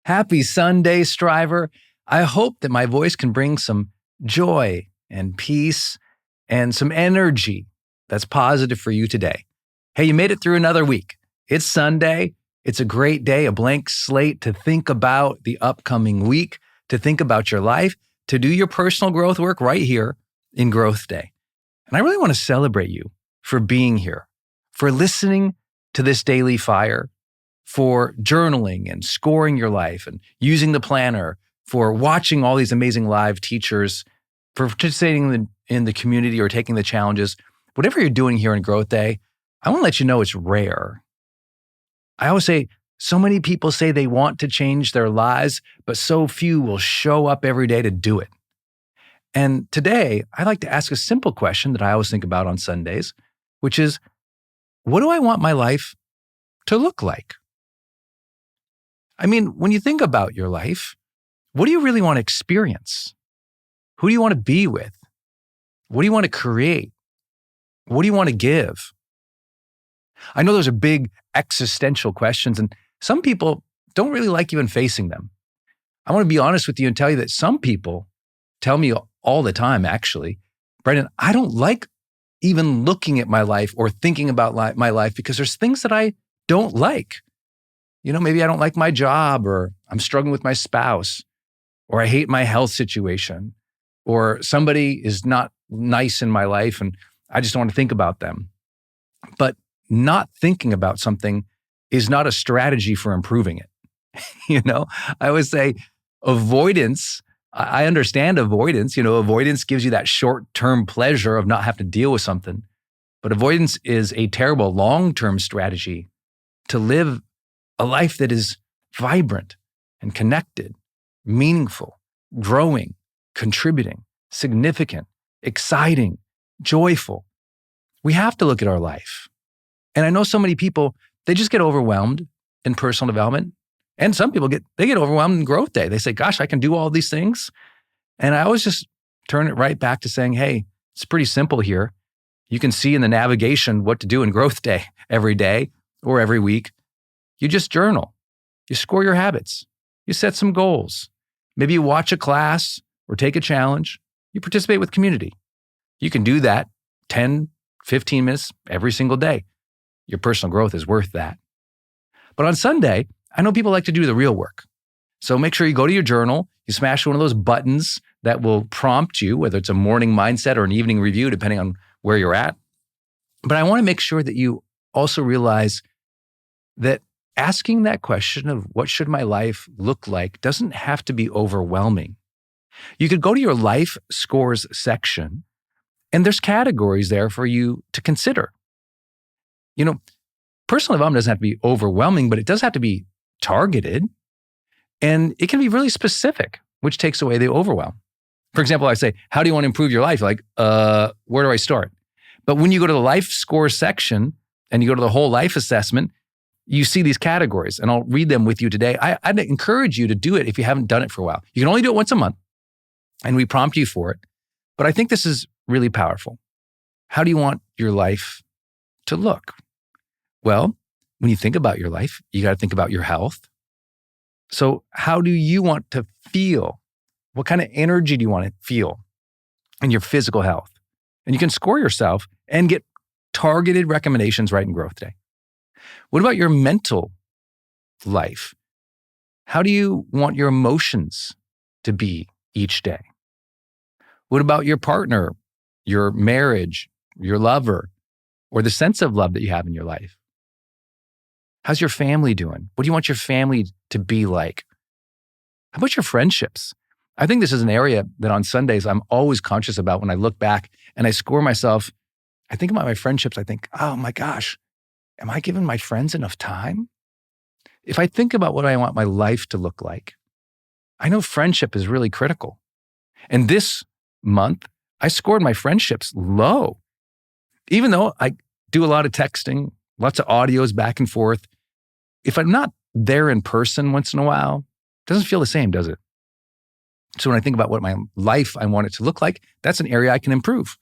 Happy Sunday, Striver. I hope that my voice can bring some joy and peace and some energy that's positive for you today. Hey, you made it through another week. It's Sunday. It's a great day, a blank slate to think about the upcoming week, to think about your life, to do your personal growth work right here in Growth Day. And I really want to celebrate you for being here, for listening to this daily fire, for journaling and scoring your life and using the planner, for watching all these amazing live teachers, for participating in the community or taking the challenges. Whatever you're doing here in Growth Day, I want to let you know it's rare. I always say, so many people say they want to change their lives, but so few will show up every day to do it. And today, I like to ask a simple question that I always think about on Sundays, which is, what do I want my life to look like? I mean, when you think about your life, what do you really want to experience? Who do you want to be with? What do you want to create? What do you want to give? I know those are big existential questions, and some people don't really like even facing them. I want to be honest with you and tell you that some people tell me all the time, actually, Brendan, I don't like even looking at my life or thinking about my life because there's things that I don't like. You know, maybe I don't like my job, or I'm struggling with my spouse, or I hate my health situation, or somebody is not nice in my life and I just don't want to think about them. But not thinking about something is not a strategy for improving it. You know, I always say avoidance. I understand avoidance. You know, avoidance gives you that short-term pleasure of not having to deal with something. But avoidance is a terrible long-term strategy to live a life that is vibrant and connected, meaningful, growing, contributing, significant, exciting, joyful. We have to look at our life. And I know so many people, they just get overwhelmed in personal development. And some people get overwhelmed in Growth Day. They say, gosh, I can do all these things. And I always just turn it right back to saying, hey, it's pretty simple here. You can see in the navigation what to do in Growth Day every day or every week. You just journal. You score your habits. You set some goals. Maybe you watch a class or take a challenge. You participate with community. You can do that 10, 15 minutes every single day. Your personal growth is worth that. But on Sunday, I know people like to do the real work. So make sure you go to your journal, you smash one of those buttons that will prompt you, whether it's a morning mindset or an evening review, depending on where you're at. But I want to make sure that you also realize that asking that question of what should my life look like doesn't have to be overwhelming. You could go to your life scores section, and there's categories there for you to consider. You know, personal development doesn't have to be overwhelming, but it does have to be targeted. And it can be really specific, which takes away the overwhelm. For example, I say, how do you want to improve your life? Like, where do I start? But when you go to the life score section and you go to the whole life assessment, you see these categories, and I'll read them with you today. I'd encourage you to do it if you haven't done it for a while. You can only do it once a month, and we prompt you for it. But I think this is really powerful. How do you want your life to look? Well, when you think about your life, you got to think about your health. So how do you want to feel? What kind of energy do you want to feel in your physical health? And you can score yourself and get targeted recommendations right in Growth Day. What about your mental life? How do you want your emotions to be each day? What about your partner, your marriage, your lover, or the sense of love that you have in your life? How's your family doing? What do you want your family to be like? How about your friendships? I think this is an area that on Sundays I'm always conscious about when I look back and I score myself. I think about my friendships. I think, oh my gosh, am I giving my friends enough time? If I think about what I want my life to look like, I know friendship is really critical. And this month, I scored my friendships low. Even though I do a lot of texting, lots of audios back and forth, if I'm not there in person once in a while, it doesn't feel the same, does it? So when I think about what my life I want it to look like, that's an area I can improve.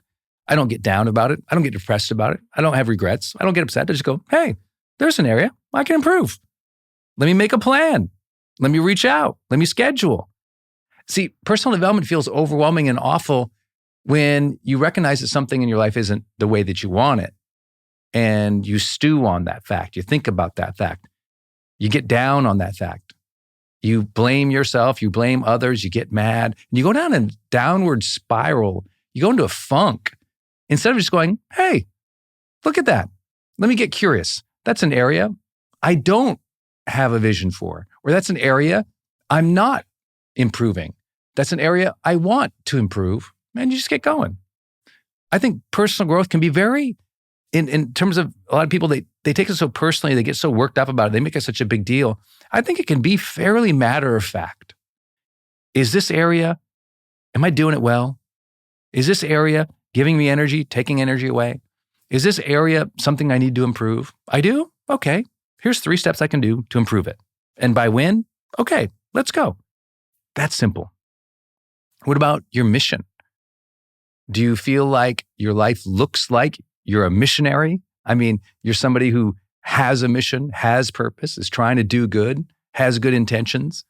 I don't get down about it. I don't get depressed about it. I don't have regrets. I don't get upset. I just go, hey, there's an area I can improve. Let me make a plan. Let me reach out. Let me schedule. See, personal development feels overwhelming and awful when you recognize that something in your life isn't the way that you want it. And you stew on that fact. You think about that fact. You get down on that fact. You blame yourself. You blame others. You get mad. And you go down a downward spiral. You go into a funk instead of just going, hey, look at that. Let me get curious. That's an area I don't have a vision for, or that's an area I'm not improving. That's an area I want to improve. And you just get going. I think personal growth can be very, in terms of a lot of people, they take it so personally, they get so worked up about it, they make it such a big deal. I think it can be fairly matter of fact. Is this area, am I doing it well? Is this area giving me energy, taking energy away? Is this area something I need to improve? I do? Okay. Here's 3 steps I can do to improve it. And by when? Okay, let's go. That's simple. What about your mission? Do you feel like your life looks like you're a missionary? I mean, you're somebody who has a mission, has purpose, is trying to do good, has good intentions,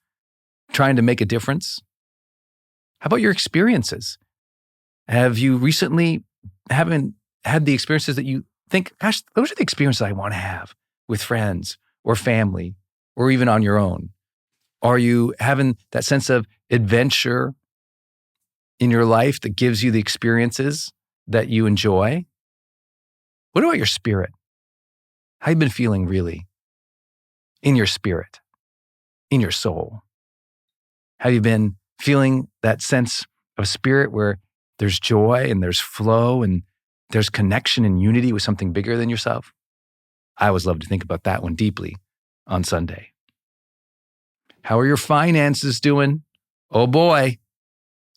trying to make a difference? How about your experiences? Have you recently haven't had the experiences that you think, gosh, those are the experiences I want to have with friends or family or even on your own? Are you having that sense of adventure in your life that gives you the experiences that you enjoy? What about your spirit? How have you been feeling really in your spirit, in your soul? Have you been feeling that sense of spirit where there's joy and there's flow and there's connection and unity with something bigger than yourself? I always love to think about that one deeply on Sunday. How are your finances doing? Oh boy,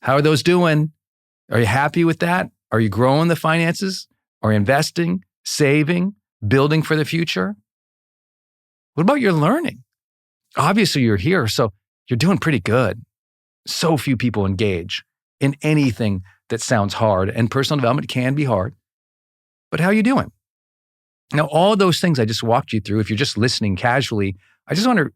how are those doing? Are you happy with that? Are you growing the finances? Are you investing, saving, building for the future? What about your learning? Obviously you're here, so you're doing pretty good. So few people engage in anything that sounds hard, and personal development can be hard. But how are you doing? Now, all of those things I just walked you through, if you're just listening casually, I just want to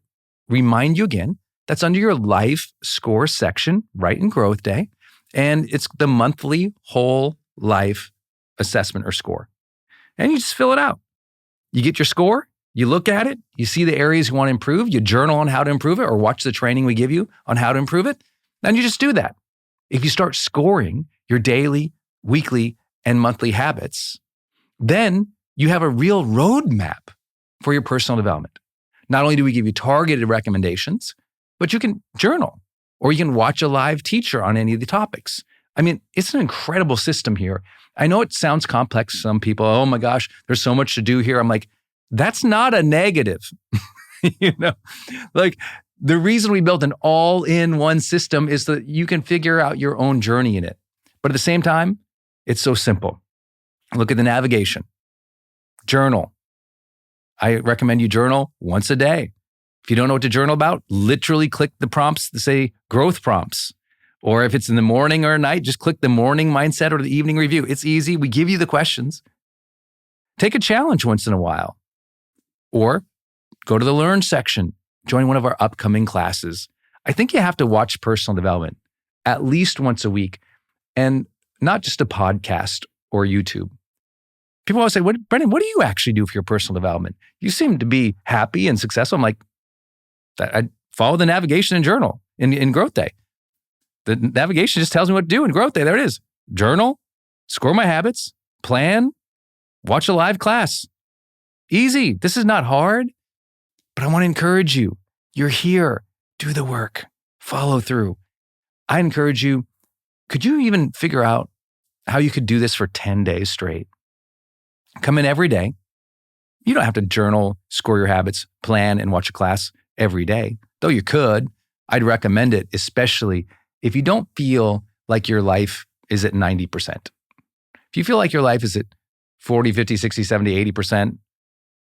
remind you again, that's under your life score section, right in Growth Day. And it's the monthly whole life assessment or score. And you just fill it out. You get your score, you look at it, you see the areas you want to improve, you journal on how to improve it or watch the training we give you on how to improve it. And you just do that. If you start scoring your daily, weekly, and monthly habits, then you have a real roadmap for your personal development. Not only do we give you targeted recommendations, but you can journal or you can watch a live teacher on any of the topics. I mean, it's an incredible system here. I know it sounds complex to some people. Oh my gosh, there's so much to do here. I'm like, that's not a negative. Like the reason we built an all-in-one system is that you can figure out your own journey in it. But at the same time, it's so simple. Look at the navigation. Journal. I recommend you journal once a day. If you don't know what to journal about, literally click the prompts that say growth prompts. Or if it's in the morning or at night, just click the morning mindset or the evening review. It's easy. We give you the questions. Take a challenge once in a while. Or go to the Learn section. Join one of our upcoming classes. I think you have to watch personal development at least once a week and not just a podcast or YouTube. People always say, Brendan, what do you actually do for your personal development? You seem to be happy and successful. I'm like, I follow the navigation and journal in Growth Day. The navigation just tells me what to do in Growth Day. There it is. Journal, score my habits, plan, watch a live class. Easy. This is not hard, but I want to encourage you. You're here. Do the work. Follow through. I encourage you. Could you even figure out how you could do this for 10 days straight? Come in every day. You don't have to journal, score your habits, plan, and watch a class every day. Though you could, I'd recommend it, especially if you don't feel like your life is at 90%. If you feel like your life is at 40, 50, 60, 70, 80%,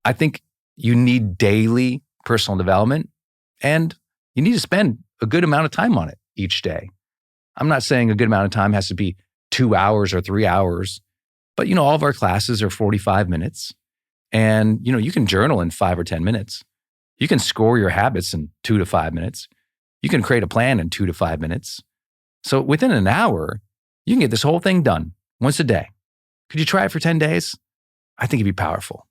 I think you need daily personal development and you need to spend a good amount of time on it each day. I'm not saying a good amount of time has to be 2 hours or 3 hours, but all of our classes are 45 minutes and you can journal in 5 or 10 minutes. You can score your habits in 2 to 5 minutes. You can create a plan in 2 to 5 minutes. So within an hour, you can get this whole thing done once a day. Could you try it for 10 days? I think it'd be powerful.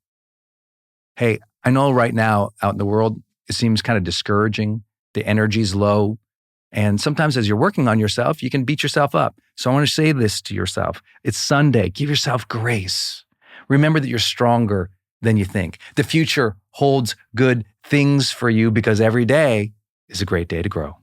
Hey, I know right now out in the world, it seems kind of discouraging. The energy's low. And sometimes as you're working on yourself, you can beat yourself up. So I want to say this to yourself. It's Sunday. Give yourself grace. Remember that you're stronger than you think. The future holds good things for you because every day is a great day to grow.